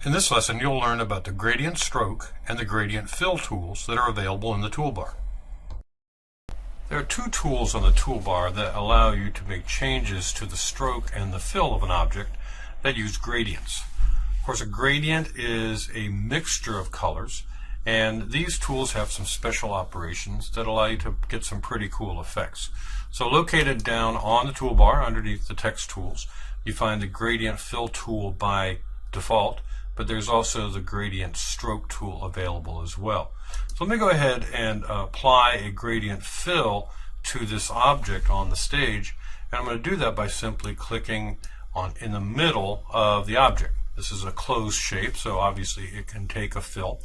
In this lesson, you'll learn about the gradient stroke and the gradient fill tools that are available in the toolbar. There are two tools on the toolbar that allow you to make changes to the stroke and the fill of an object that use gradients. Of course, a gradient is a mixture of colors, and these tools have some special operations that allow you to get some pretty cool effects. So located down on the toolbar underneath the text tools, you find the gradient fill tool by default, but there's also the gradient stroke tool available as well. So let me go ahead and apply a gradient fill to this object on the stage, and I'm going to do that by simply clicking in the middle of the object. This is a closed shape, so obviously it can take a fill.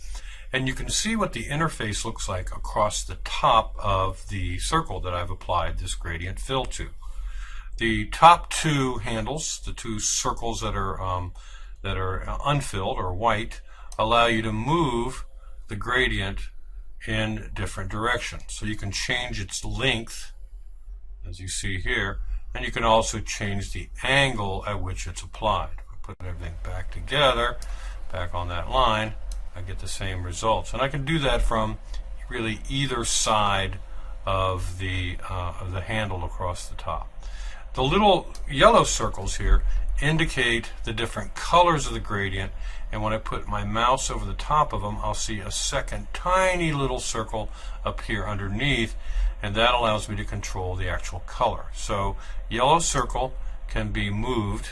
And you can see what the interface looks like across the top of the circle that I've applied this gradient fill to. The top two handles, the two circles that are unfilled or white, allow you to move the gradient in different directions. So you can change its length, as you see here, and you can also change the angle at which it's applied. Put everything back together, back on that line, I get the same results. And I can do that from really either side of the handle across the top. The little yellow circles here indicate the different colors of the gradient, and when I put my mouse over the top of them, I'll see a second tiny little circle appear underneath, and that allows me to control the actual color. So yellow circle can be moved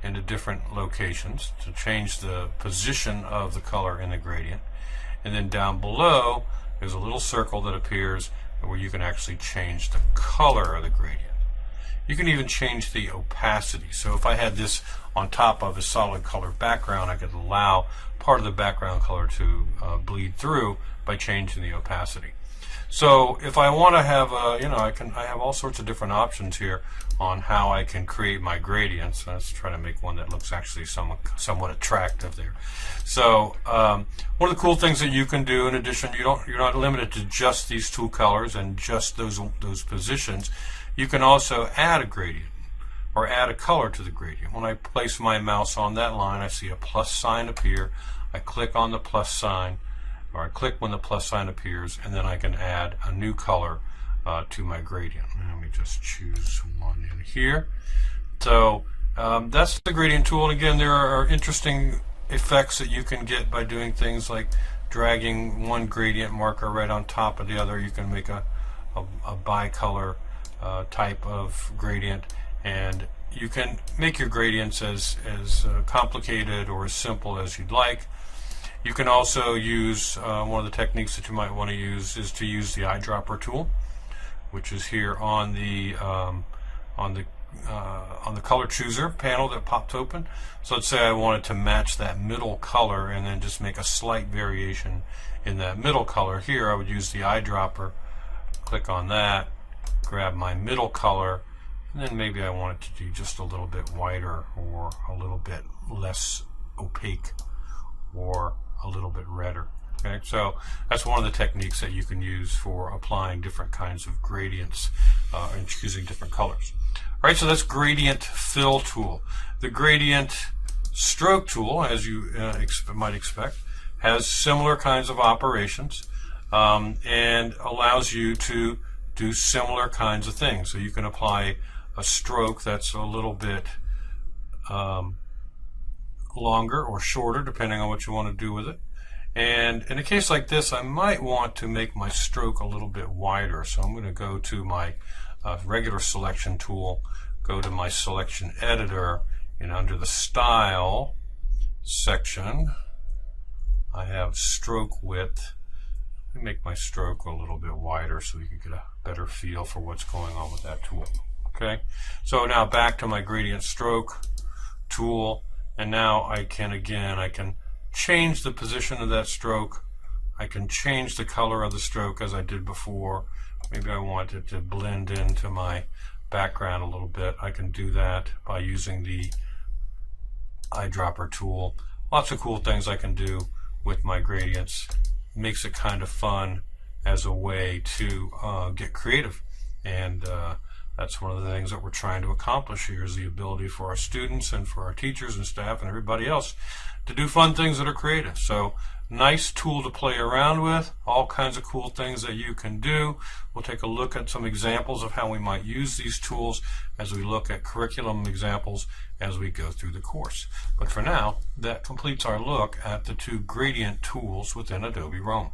into different locations to change the position of the color in the gradient, and then down below there's a little circle that appears where you can actually change the color of the gradient. You can even change the opacity. So if I had this on top of a solid color background, I could allow part of the background color to bleed through by changing the opacity. So if I want to have I have all sorts of different options here on how I can create my gradients. Let's try to make one that looks actually somewhat attractive there. So one of the cool things that you can do, in addition, you're not limited to just these two colors and just those positions. You can also add a gradient or add a color to the gradient. When I place my mouse on that line, I see a plus sign appear. I click on the plus sign, or I click when the plus sign appears, and then I can add a new color to my gradient. Let me just choose one in here. So that's the gradient tool. And again, there are interesting effects that you can get by doing things like dragging one gradient marker right on top of the other. You can make a bicolor type of gradient, and you can make your gradients as complicated or as simple as you'd like. You can also use one of the techniques that you might want to use is to use the eyedropper tool, which is here on the color chooser panel that popped open. So let's say I wanted to match that middle color and then just make a slight variation in that middle color. Here I would use the eyedropper, click on that, grab my middle color, and then maybe I want it to be just a little bit whiter or a little bit less opaque or a little bit redder. Okay, so that's one of the techniques that you can use for applying different kinds of gradients and choosing different colors. All right, so that's gradient fill tool. The gradient stroke tool, as you might expect, has similar kinds of operations and allows you to do similar kinds of things. So you can apply a stroke that's a little bit longer or shorter, depending on what you want to do with it. And in a case like this, I might want to make my stroke a little bit wider. So I'm going to go to my regular selection tool, go to my selection editor, and under the style section, I have stroke width. Let me make my stroke a little bit wider so you can get a better feel for what's going on with that tool. Okay, so now back to my gradient stroke tool, and now I can change the position of that stroke. I can change the color of the stroke as I did before. Maybe I want it to blend into my background a little bit. I can do that by using the eyedropper tool. Lots of cool things I can do with my gradients. Makes it kind of fun as a way to get creative, and that's one of the things that we're trying to accomplish here, is the ability for our students and for our teachers and staff and everybody else to do fun things that are creative. So nice tool to play around with, all kinds of cool things that you can do. We'll take a look at some examples of how we might use these tools as we look at curriculum examples as we go through the course. But for now, that completes our look at the two gradient tools within Adobe Roam.